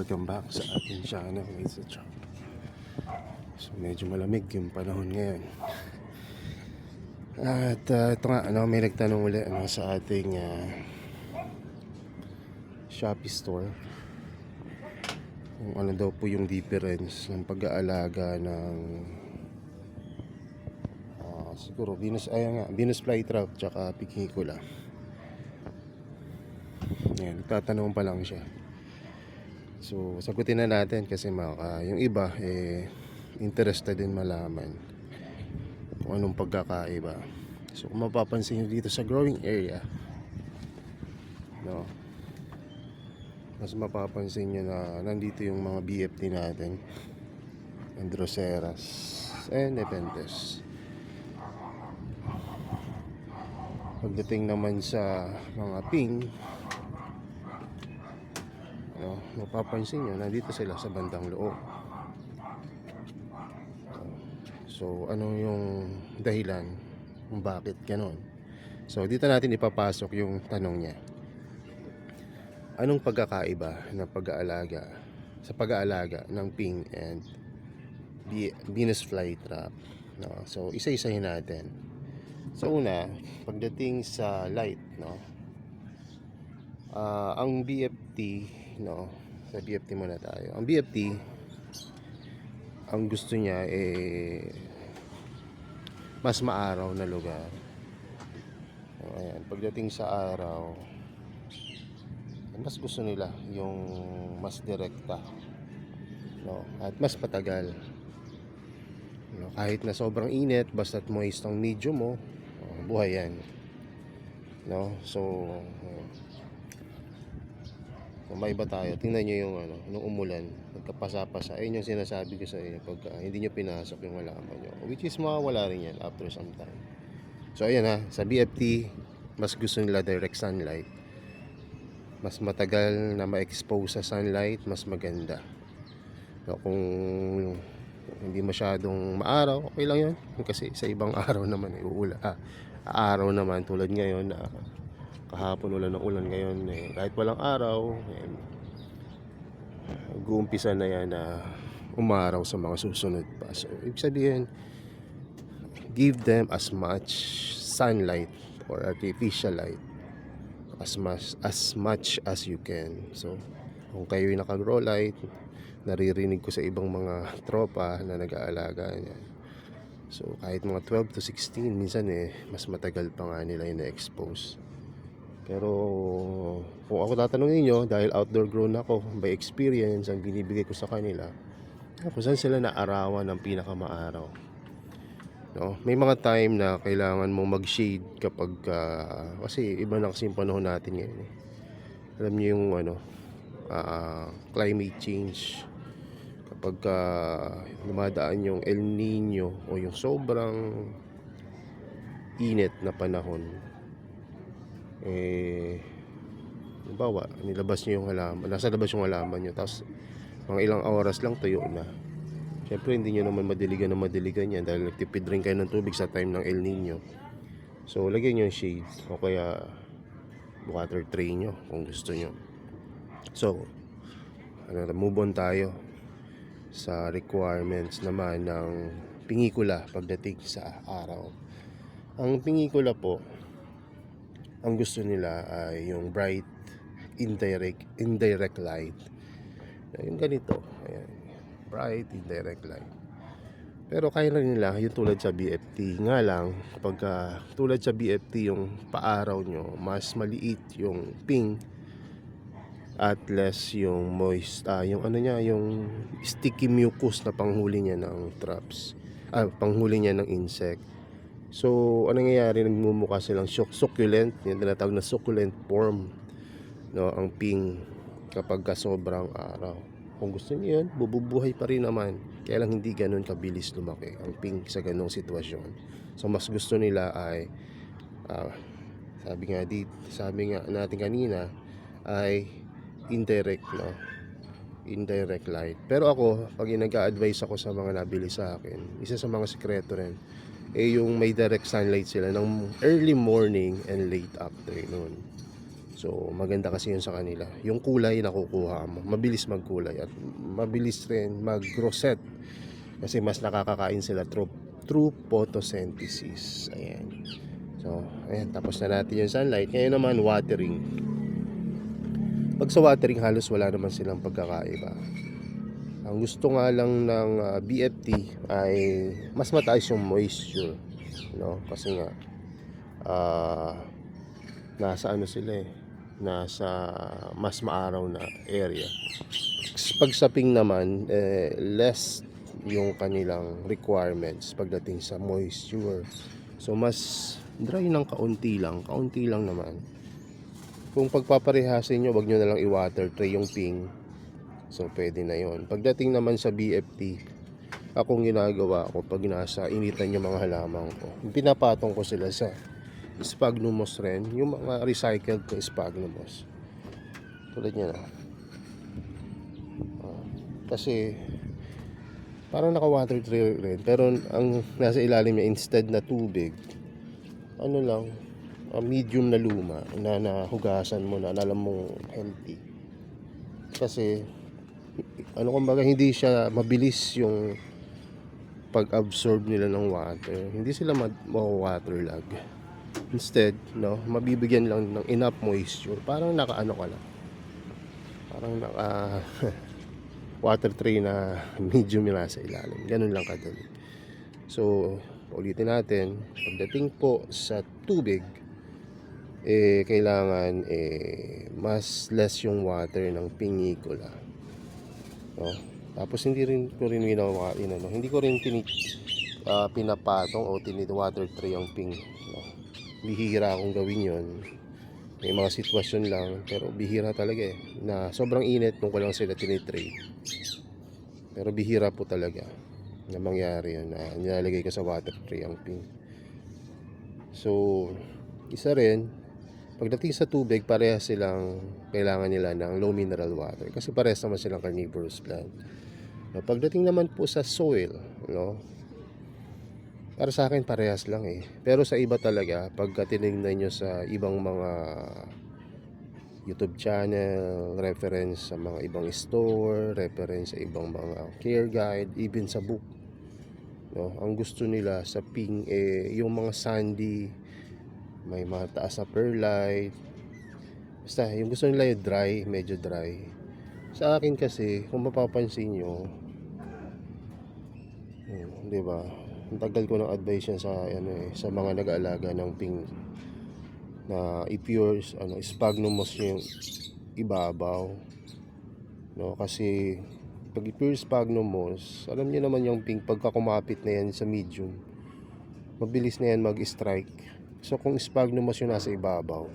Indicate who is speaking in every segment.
Speaker 1: welcome back sa ating channel, Mr. Chong. So medyo malamig yung panahon ngayon. At ito nga, may nagtanong ulit sa ating Shopee store kung ano daw po yung difference ng pag-aalaga ng siguro Venus flytrap tsaka Picnicula. Yan, nagtatanong pa lang siya. So sagutin na natin kasi yung iba interested din malaman kung anong pagkakaiba. So kung mapapansin nyo dito sa growing area, mas mapapansin nyo na nandito yung mga BFT natin, Androceras and Nepenthes. Pagdating naman sa mga ping, mapapansin nyo nandito sila sa bandang loob. So ano yung dahilan kung bakit ganon? So dito natin ipapasok yung tanong niya. Anong pagkakaiba ng pag-aalaga ng ping and Venus flytrap? So isa-isahin natin. So una, pagdating sa light, ang BFT, sa BFT muna tayo. Ang BFT, ang gusto niya mas maaraw na lugar. Ayan, pagdating sa araw, mas gusto nila yung mas direkta, at mas patagal. Kahit na sobrang init, basta't moist ang medium mo, buhay yan. So kung may iba tayo, tingnan nyo yung nung umulan, nagkapasa-pasa. Ayun yung sinasabi ko sa inyo, pagka hindi nyo pinasok yung halaman nyo, which is mawawala rin yan after some time. So ayan sa BFT, mas gusto nila direct sunlight. Mas matagal na ma-expose sa sunlight, mas maganda. Kung hindi masyadong maaraw, okay lang yun. Kasi sa ibang araw naman, araw naman tulad ngayon, kahapon ulan ng ulan ngayon, kahit walang araw, mag-uumpisa na yan na umaraw sa mga susunod pa. So ibig sabihin, give them as much sunlight or artificial light as much as you can. So kung kayo yung naka-grow light, naririnig ko sa ibang mga tropa na nag-aalaga niya, so kahit mga 12 to 16, minsan mas matagal pa nga nila yung na-expose. Pero kung ako tatanungin nyo, dahil outdoor grown ako, by experience, ang binibigay ko sa kanila, kung saan sila naarawan ng pinakamaaraw. May mga time na kailangan mong mag-shade kapag kasi iba na kasi yung panahon natin ngayon. Alam niyo yung climate change. Kapag lumadaan yung El Nino o yung sobrang init na panahon, halimbawa, nilabas nyo yung halaman, nasa labas yung halaman nyo, tapos mga ilang oras lang tuyo na. Siyempre hindi nyo naman madiligan yan dahil nagtipid rin kayo ng tubig sa time ng El Nino. So lagyan nyo yung shade o kaya water tray nyo kung gusto nyo. So move on tayo sa requirements naman ng Picnicula pagdating sa araw. Ang Picnicula po, ang gusto nila ay yung bright indirect light. Yung ganito, ayan, bright indirect light. Pero kaya rin nila yung tulad sa BFT. Nga lang, kapag tulad sa BFT, yung paaraw nyo, mas maliit yung ping at less yung moist, yung yung sticky mucus na panghuli niya ng traps, panghuli niya ng insect. So ano nangyayari, nagmumukha silang succulent, yung tinatawag na succulent form, ang ping kapag sobrang araw. Kung gusto niyo yun, bubuhay pa rin naman, kaya lang hindi ganun kabilis lumaki ang ping sa ganung sitwasyon. So mas gusto nila ay sabi nga natin kanina ay indirect light. Pero ako, pag nag-a-advise ako sa mga nabili sa akin, isa sa mga sekreto rin yung may direct sunlight sila ng early morning and late afternoon. So maganda kasi yun sa kanila. Yung kulay nakukuha mo, mabilis magkulay at mabilis rin mag-rosette kasi mas nakakakain sila through photosynthesis. Ayan. So, ayan, tapos na natin yung sunlight. Ngayon naman watering. Pag sa watering halos wala naman silang pagkakaiba. Ang gusto nga lang ng BFT ay mas mataas yung moisture, no? Kasi nga nasa ano sila nasa mas maaraw na area. Pag sa ping naman less yung kanilang requirements pagdating sa moisture. So mas dry ng kaunti lang naman. Kung pagpaparehasin nyo, wag nyo na lang i-water tray yung ping. So pwede na yon. Pagdating naman sa BFT, akong ginagawa ko pag nasa initan yung mga halaman ko, pinapatong ko sila sa sphagnum moss rin, yung mga recycled na sphagnum moss. Tulad niya na. Kasi parang naka-water tray rin, pero ang nasa ilalim niya instead na tubig, ano lang, medium na luma na nahugasan mo na alam mong healthy. Kasi ano kumbaga hindi siya mabilis yung pag-absorb nila ng water. Hindi sila waterlog. Instead, no, mabibigyan lang ng enough moisture. Parang naka-ano ka lang. Parang naka water tray na medium yung nasa ilalim. Ganun lang kadali. So, ulitin natin. Pagdating po sa tubig, kailangan mas less yung water ng pinicula. No? Tapos hindi ko rin hindi ko rin pinapatong o water tray ang ping. No? Bihira akong gawin yon. May mga sitwasyon lang, pero bihira talaga na sobrang init nung ko lang sila tinitray. Pero bihira po talaga na mangyari yun na nilalagay ko sa water tray ang ping. So isa rin, pagdating sa tubig, parehas silang kailangan nila ng low mineral water kasi parehas naman silang carnivorous plant. Pagdating naman po sa soil, no, para sa akin parehas lang pero sa iba talaga, pagka tinignan nyo sa ibang mga YouTube channel, reference sa mga ibang store, reference sa ibang mga care guide, even sa book, no, ang gusto nila sa ping yung mga sandy, may mataas na perlite, basta yung gusto nila yung dry, medyo dry. Sa akin kasi, kung mapapansin nyo, di ba, ang tagal ko ng advice yan sa sa mga nag-aalaga ng ping na i-pure sphagnum moss yung ibabaw, no, kasi pag i-pure sphagnum moss, alam niyo naman yung ping pagka kumapit na yan sa medium, mabilis na yan mag-strike. So kung sphagnum moss yung nasa ibabaw,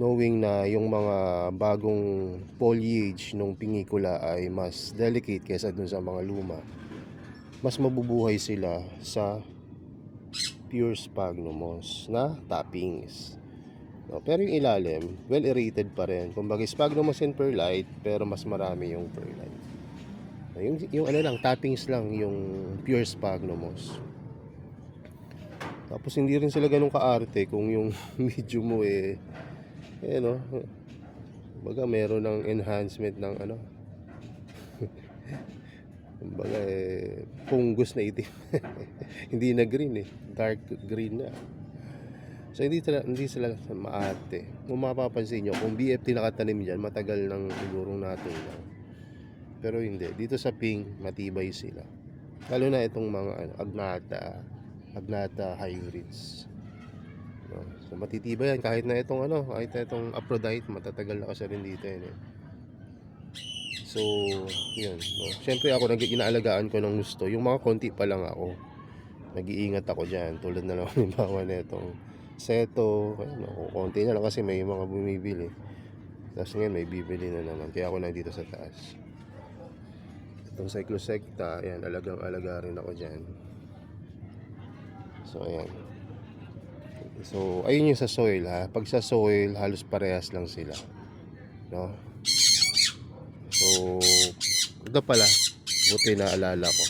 Speaker 1: knowing na yung mga bagong foliage ng pinicula ay mas delicate kaysa dun sa mga luma, mas mabubuhay sila sa pure sphagnum moss na toppings. No, pero yung ilalim, well aerated pa rin. Kumbaga sphagnum moss and perlite, pero mas marami yung perlite. Yung ano lang, toppings lang yung pure sphagnum moss. Tapos hindi rin sila ganun kaarte kung yung medium mo no, kumbaga meron ng enhancement ng ano, kumbaga fungus na itim. Hindi na green dark green na. So hindi sila maarte. Kung mapapansin nyo, kung BFT nakatanim dyan, matagal nang sigurong natunaw. Pero hindi, dito sa ping matibay sila, lalo na itong mga agnata hybrids, no? So matitibay yan kahit na itong Aphrodite, matatagal na kasi rin dito So, yun. No? Siyempre ako, inaalagaan ko ng gusto. Yung mga konti pa lang ako, nag-iingat ako dyan. Tulad na lang halimbawa na itong seto. Konti na lang kasi may mga bumibili. Tapos ngayon may bibili na naman. Kaya ako nandito sa taas. Itong cyclosecta, ayan, alaga rin ako dyan. So, ayan. So, ayun yung sa soil ha. Pag sa soil, halos parehas lang sila. No? So, ito pala, buti na alala ko.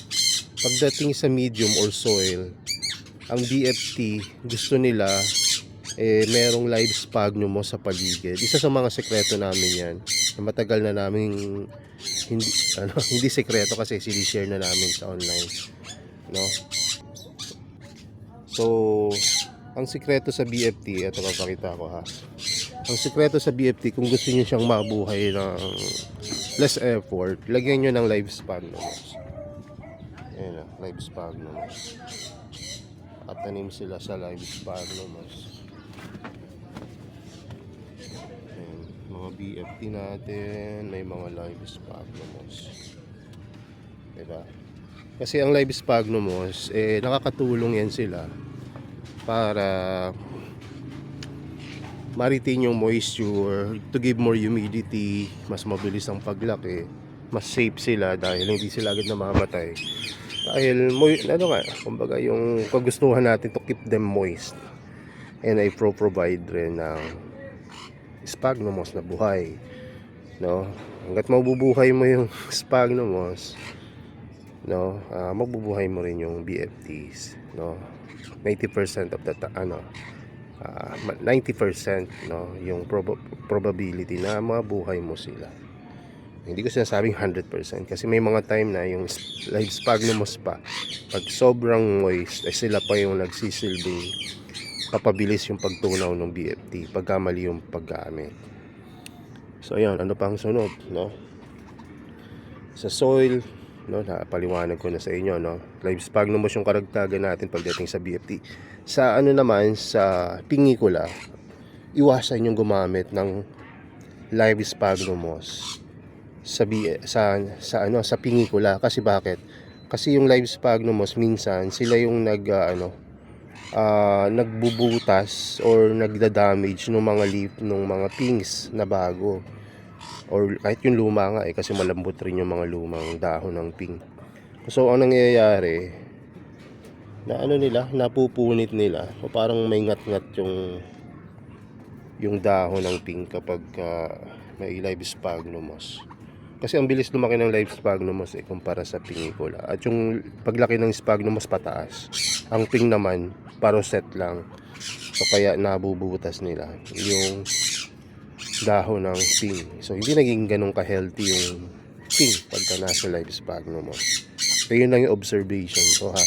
Speaker 1: Pagdating sa medium or soil, ang BFT gusto nila merong live sphagnum mo sa paligid. Isa sa mga sekreto namin yan, na matagal na namin hindi, hindi sekreto kasi sinishare na namin sa online, no? So, ang sikreto sa BFT, ito papakita ko ha. Ang sikreto sa BFT, kung gusto niyo siyang mabuhay ng less effort, lagyan niyo ng live sphagnum. Ayan na, live sphagnum. At tanim sila sa live sphagnum. Ayan, mga BFT natin, may mga live sphagnum. Diba? Kasi ang live sphagnum, nakakatulong yan sila para ma-retain yung moisture, to give more humidity, mas mabilis ang paglaki, mas safe sila dahil hindi sila agad namamatay. Dahil kumbaga yung kagustuhan natin to keep them moist. And I provide rin ng sphagnumos na buhay, no? Hangga't mabubuhay mo yung sphagnumos, no, mabubuhay mo rin yung BFTs, no? 90% of the 90%, no, yung probability na mabuhay mo sila. Hindi ko sinasabing 100% kasi may mga time na yung live sphagnumos pa, pag sobrang moist, sila pa yung nagsisilbing papabilis yung pagtunaw ng BFT pagka mali yung paggamit. So ayun, ano pang sunod, no? Sa soil, no, napaliwanag ko na sa inyo, no? Live sphagnumos yung karagdagan natin pagdating sa BFT. Sa sa pingikula, iwasan yung gumamit ng live sphagnumos sa pingikula. Kasi bakit? Kasi yung live sphagnumos minsan sila yung nagbubutas or nagda-damage ng mga leaf ng mga pings na bago, or kahit yung luma nga kasi malambot rin yung mga lumang dahon ng ping. So ang nangyayari napupunit nila o parang may ngat-ngat yung dahon ng ping kapag may live sphagnumos. Kasi ang bilis lumaki ng live sphagnumos kumpara sa pingikula. At yung paglaki ng sphagnumos pataas. Ang ping naman paroset lang. So kaya nabubutas nila yung dahon ng ping. So hindi naging ganun ka-healthy yung ping pagka nasa live sphagnumos. So yun lang yung observation ko ha.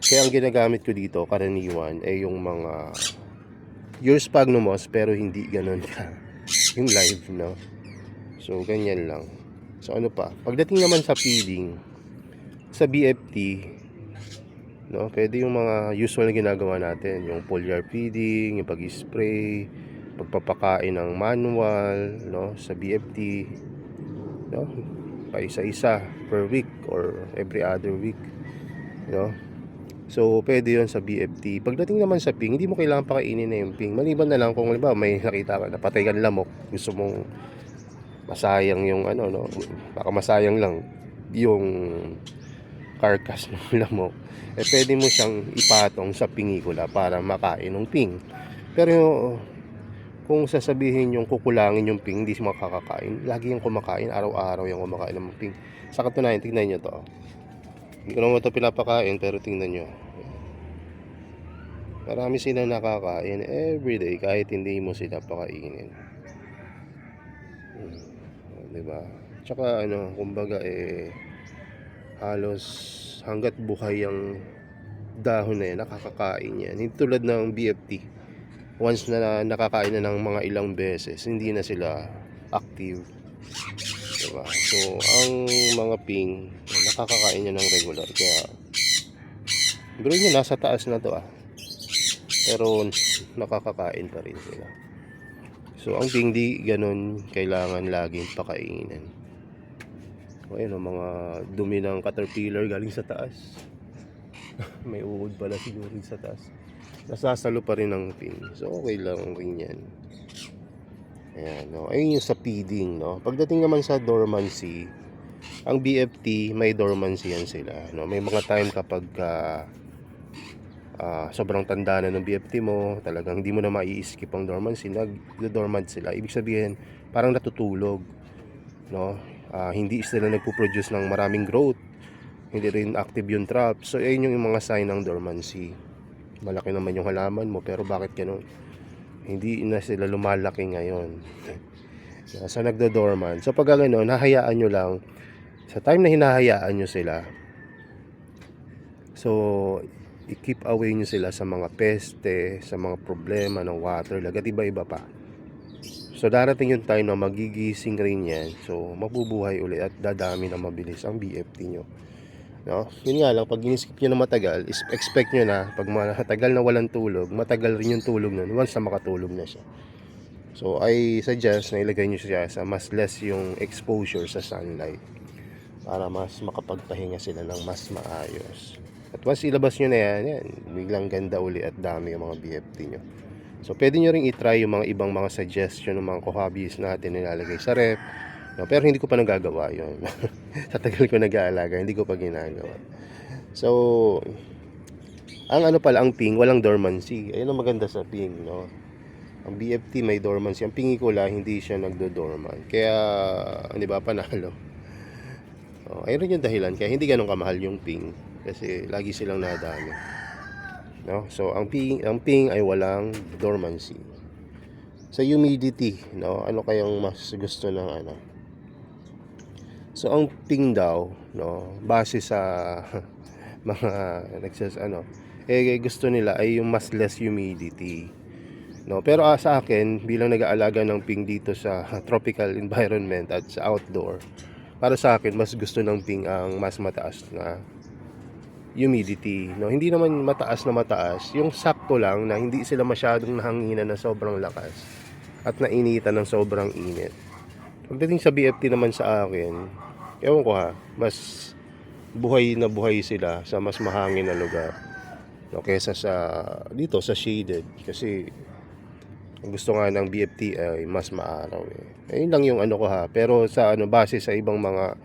Speaker 1: Kaya ang ginagamit ko dito karaniwan yung mga your sphagnumos pero hindi ganun ka yung live, no? So ganyan lang. So ano pa, pagdating naman sa feeding sa BFT, no, pwede yung mga usual na ginagawa natin, yung foliar feeding, yung pag-spray, pagpapakain ng manual, no, sa BFT, no, pa isa-isa per week or every other week, no. So pwede yun sa BFT. Pagdating naman sa ping, hindi mo kailangan pakainin na yung ping, maliban na lang kung halimbawa may nakita ka na patay ka lamok, gusto mong masayang yung no, baka masayang lang yung carcass ng lamok, pwede mo siyang ipatong sa pingikula para makain ng ping. Pero kung sasabihin yung kukulangin yung ping, hindi siya makakakain, lagi yung kumakain, araw-araw yung kumakain ng ping. Sa katunayan, tignan nyo to, hindi ko naman ito pinapakain, pero tingnan nyo, marami silang nakakain everyday kahit hindi mo sila pakainin. Diba? Tsaka kumbaga halos hanggat buhay ang dahon na yan, nakakakain yan. Hindi tulad ng BFT, once na nakakain na ng mga ilang beses, hindi na sila active, diba? So ang mga ping, nakakakain niya ng regular, kaya biro nyo nasa taas na to pero nakakakain pa rin sila. So ang ping di ganun kailangan laging pakainin. O ayun, mga dumi ng caterpillar galing sa taas. May uod pala siguro sa taas, nasasalo pa rin ng ping. So okay lang rin yan. Ayan, no? Ayun yung sa feeding, no? Pagdating naman sa dormancy, ang BFT may dormancy yan sila, no? May mga time kapag sobrang tanda na ng BFT mo, talagang hindi mo na mai-skip ang dormancy, nag-dormant sila. Ibig sabihin, parang natutulog, no? Hindi sila nagpo-produce ng maraming growth, hindi rin active yung trap. So ayun yung mga sign ng dormancy. Malaki naman yung halaman mo, pero bakit ganun? Hindi na sila lumalaki ngayon. So nagdo-dormant. So pag gano'n, hahayaan nyo lang. Sa time na hinahayaan nyo sila, so i-keep away nyo sila sa mga peste, sa mga problema ng water lag at iba-iba pa. So darating yung time na magigising rin yan. So mabubuhay ulit at dadami na mabilis ang BFT nyo. No? Yun nga lang, pag in-skip nyo na matagal, expect nyo na pag matagal na walang tulog, matagal rin yung tulog nun once na makatulog na siya. So I suggest na ilagay nyo siya sa mas less yung exposure sa sunlight para mas makapagpahinga sila ng mas maayos. At once ilabas nyo na yan, biglang ganda uli at dami yung mga BFT nyo. So pwede nyo rin i-try yung mga ibang mga suggestion ng mga hobbies natin nilalagay sa rep. No, pero hindi ko pa nagagawa yun. Sa tagal ko nag-aalaga, hindi ko pa ginagawa. So, ang ano pala, ang ping, walang dormancy. Ayun ang maganda sa ping, no? Ang BFT may dormancy. Ang pingikola, hindi siya nagdo-dormant. Kaya, hindi ba, panalo. Ayun rin yung dahilan. Kaya hindi ganun kamahal yung ping. Kasi lagi silang nadami. No? So, ang ping ay walang dormancy. Sa humidity, no? Ano kayang mas gusto ng ano? So ang ping daw, no, base sa mga gusto nila ay yung mas less humidity. No, pero sa akin bilang nag-aalaga ng ping dito sa tropical environment at sa outdoor, para sa akin mas gusto ng ping ang mas mataas na humidity, no. Hindi naman mataas na mataas, yung sakto lang na hindi sila masyadong nahanginan ng sobrang lakas at nainitan ng sobrang init. Pagdating sa BFT naman sa akin, ewan ko ha, mas buhay na buhay sila sa mas mahangin na lugar, no, kesa sa dito sa shaded. Kasi ang gusto nga ng BFT ay mas maaraw ayun lang yung ano ko ha. Pero sa base sa ibang mga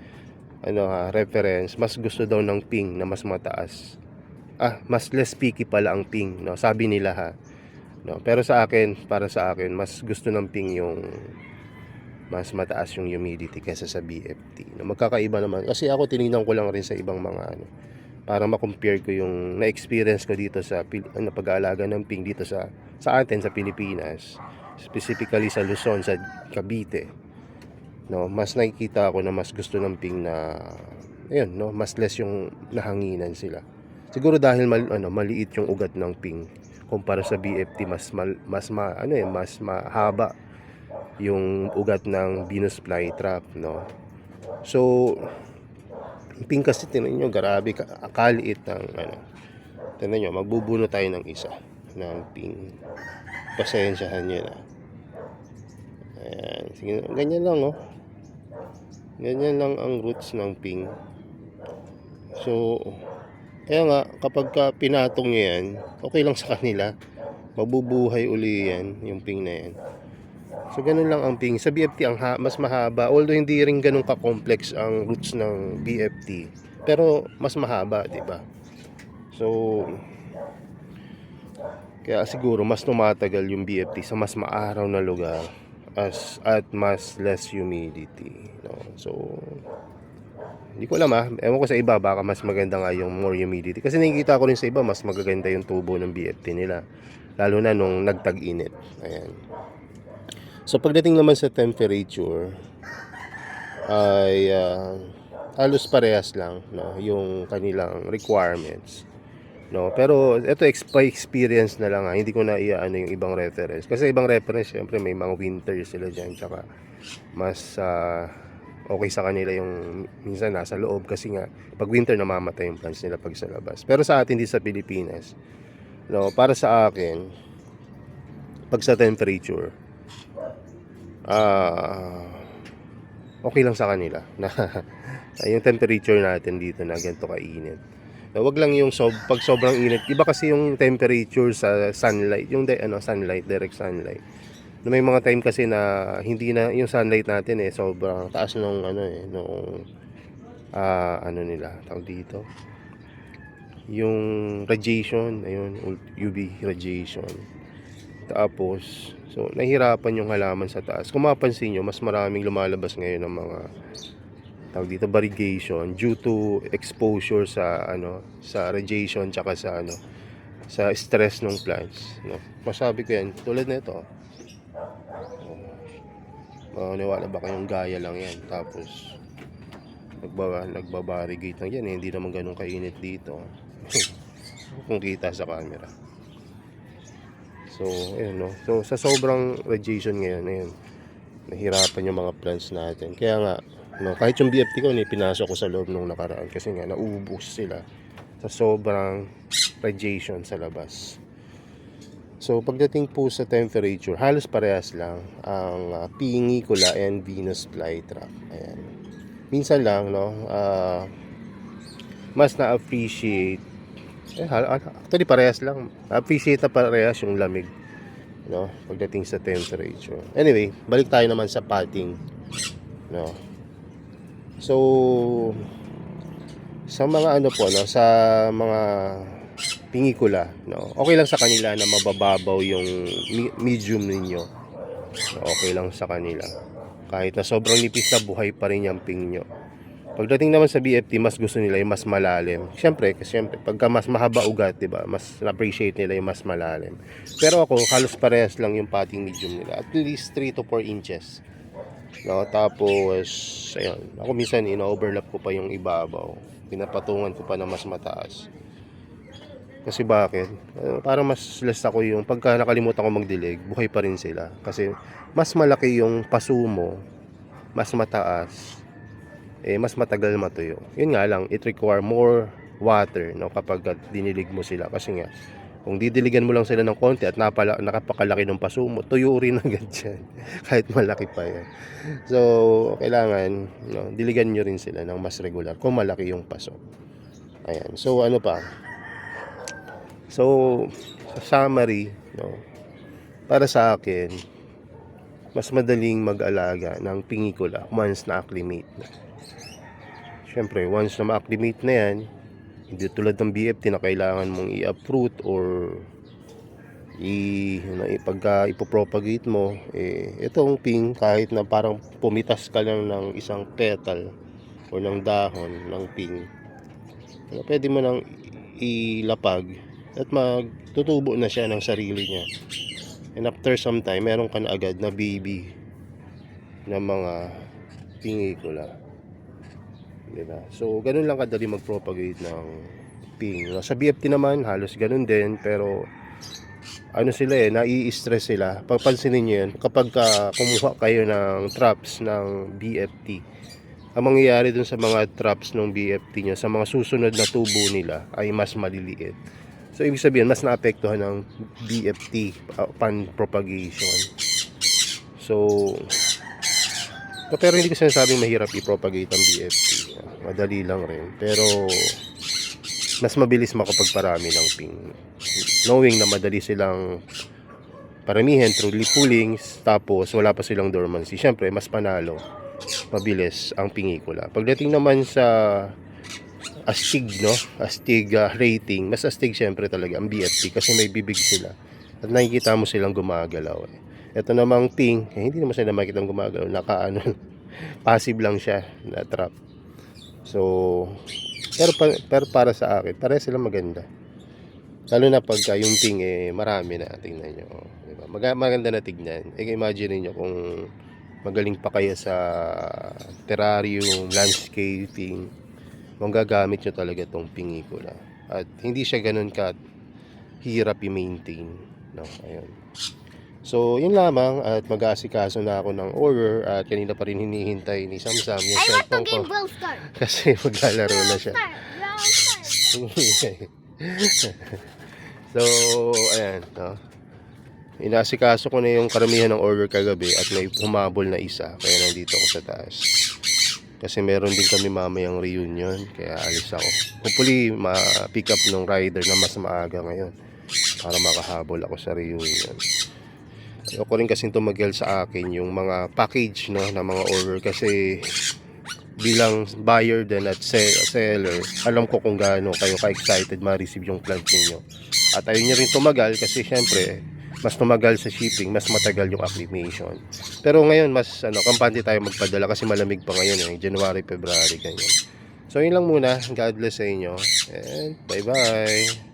Speaker 1: reference, mas gusto daw ng ping na mas mataas, mas less picky pala ang ping, no, sabi nila ha, no. Pero para sa akin mas gusto ng ping yung mas mataas yung humidity kaysa sa BFT. No, magkakaiba naman. Kasi ako tinignan ko lang rin sa ibang mga para ma-compare ko yung na-experience ko dito sa pag-aalaga ng ping dito sa atin sa Pilipinas. Specifically sa Luzon, sa Cavite. No, mas nakikita ako na mas gusto ng ping na ayun, no, mas less yung nahanginan sila. Siguro dahil maliit yung ugat ng ping kumpara sa BFT, mas mahaba yung ugat ng Venus flytrap, no. So ping kasi tinan nyo, grabe kaliit ng tinan nyo, magbubuno tayo ng isa ng ping. Pasensyahan nyo na. Ayan, sige, ganyan lang, oh. Ganyan lang ang roots ng ping. So kaya nga kapag pinatong nyo yan, okay lang sa kanila, mabubuhay uli yan yung ping na yan. So ganun lang ang ping. Sa BFT mas mahaba, although hindi rin ganun ka-complex ang roots ng BFT, pero mas mahaba, 'di ba? So kaya siguro mas tumatagal yung BFT sa mas maaraw na lugar at mas less humidity, no? So hindi ko alam ewan ko sa iba, baka mas maganda nga yung more humidity. Kasi nakikita ko rin sa iba mas magaganda yung tubo ng BFT nila, lalo na nung nagtag-init. Ayan. So pagdating naman sa temperature ay halos parehas lang, no, yung kanilang requirements, no. Pero ito by experience na lang hindi ko na yung ibang reference. Kasi ibang reference syempre may mga winter sila diyan, tsaka mas okay sa kanila yung minsan nasa loob kasi nga pag winter namamatay yung plants nila pag sa labas. Pero sa atin dito sa Pilipinas, no, para sa akin pag sa temperature okay lang sa kanila na yung temperature natin dito na ganito kainit. Wag lang yung pag sobrang init. Iba kasi yung temperature sa sunlight, yung sunlight, direct sunlight. No, may mga time kasi na hindi na yung sunlight natin sobrang taas nung nila tawag dito, yung radiation, ayun, UV radiation. Tapos so nahihirapan yung halaman sa taas. Kung mapansin nyo, mas maraming lumalabas ngayon ng mga tawag dito variegation due to exposure sa sa radiation tsaka sa sa stress ng plants, no? Masabi ko yan, tulad nito. Maniwala ba kayong gaya lang yan, tapos nagbabarricade lang yan, hindi naman ganun kainit dito. Kung kita sa camera. So ayun, no? So sa sobrang radiation ngayon, ayun, nahirapan yung mga plants natin. Kaya nga, no, kahit yung BFT ko, pinasok ko sa loob nung nakaraan kasi nga naubos sila sa sobrang radiation sa labas. So pagdating po sa temperature, halos parehas lang ang Pingicula and Venus flytrap. Ayan. Minsan lang, no, mas na-appreciate, actually parehas lang, appreciate na parehas yung lamig, no, pagdating sa temperature. Anyway, balik tayo naman sa potting, no. So sa mga ano po, no, sa mga Pingicula, no, okay lang sa kanila na mabababaw yung medium ninyo, no, okay lang sa kanila kahit na sobrang nipis na, buhay pa rin yung ping nyo. Pagdating naman sa BFT, mas gusto nila yung mas malalim. Siyempre pagka mas mahaba ugat, diba, mas appreciate nila yung mas malalim. Pero ako, halos parehas lang yung potting medium nila, at least 3 to 4 inches, no. Tapos ayun, ako minsan ina-overlap ko pa yung ibabaw, pinapatungan ko pa na mas mataas. Kasi bakit? Para mas less ako yung pagka nakalimutan ko magdilig, buhay pa rin sila. Kasi mas malaki yung paso mo, mas mataas, mas matagal matuyo. Yun nga lang, it require more water, no, kapag dinilig mo sila. Kasi nga, kung didiligan mo lang sila ng konti at nakapakalaki ng paso mo, tuyo rin agad yan. Kahit malaki pa yan. So, kailangan, no, diligan nyo rin sila ng mas regular kung malaki yung paso. Ayan. So, ano pa? So, sa summary, no, para sa akin, mas madaling mag-alaga ng Pingicula once na-acclimate na. Siyempre, once na ma-acclimate na yan, hindi tulad ng BFT na kailangan mong i-uproot or pagka ipopropagate mo, itong ping, kahit na parang pumitas ka lang ng isang petal o ng dahon ng ping, pwede mo nang ilapag at magtutubo na siya ng sarili niya. And after some time, meron ka na agad na baby na mga Pingicula, diba? So ganun lang kadali mag-propagate ng ping. Sa BFT naman halos ganun din, pero ano sila, nai-stress sila. Papansinin niyo yan kapag kumuha kayo ng traps ng BFT. Ang mangyayari dun sa mga traps ng BFT nyo, sa mga susunod na tubo nila ay mas maliliit. So ibig sabihin, mas naapektuhan ng BFT upon propagation. So pero hindi ko sinasabing mahirap i-propagate ang BFT. Madali lang rin. Pero mas mabilis makapagparami ng ping, knowing na madali silang paramihin through leaf pullings, tapos wala pa silang dormancy. Siyempre, mas panalo, mabilis ang Pingicula. Pagdating naman sa astig, no, astig rating, mas astig siyempre talaga ang BFT kasi may bibig sila at nakikita mo silang gumagalaw. Ito namang ping, hindi naman sila makikita gumagalaw, passive lang siya na trap. So pero para sa akin, pare sila maganda, lalo na pagka yung ping marami na. Tingnan nyo, diba? Maganda na tignan. Imagine niyo kung magaling pa kayo sa terrarium, landscaping, magagamit nyo talaga tong Pingicula at hindi siya ganun ka hirap i-maintain, no? Ayun. So yun lamang, at mag-aasikaso na ako ng order at kanina pa rin hinihintay ni Samsam yung cellphone ko kasi maglalaro na siya. So ayan, no? Inaasikaso ko na yung karamihan ng order kagabi at may humabol na isa, kaya nandito ako sa taas. Kasi meron din kami mamayang reunion, kaya alis ako. Hopefully, ma-pick up ng rider na mas maaga ngayon para makahabol ako sa reunion. Ayoko rin kasing tumagal sa akin yung mga package, no, na mga order, kasi bilang buyer din at seller, alam ko kung gaano kayo ka-excited ma-receive yung plant niyo. At ayun nyo rin tumagal kasi syempre, mas tumagal sa shipping, mas matagal yung acclimation. Pero ngayon, mas kampante tayo magpadala kasi malamig pa ngayon, January, February, ganyan. So yun lang muna. God bless sa inyo and bye bye.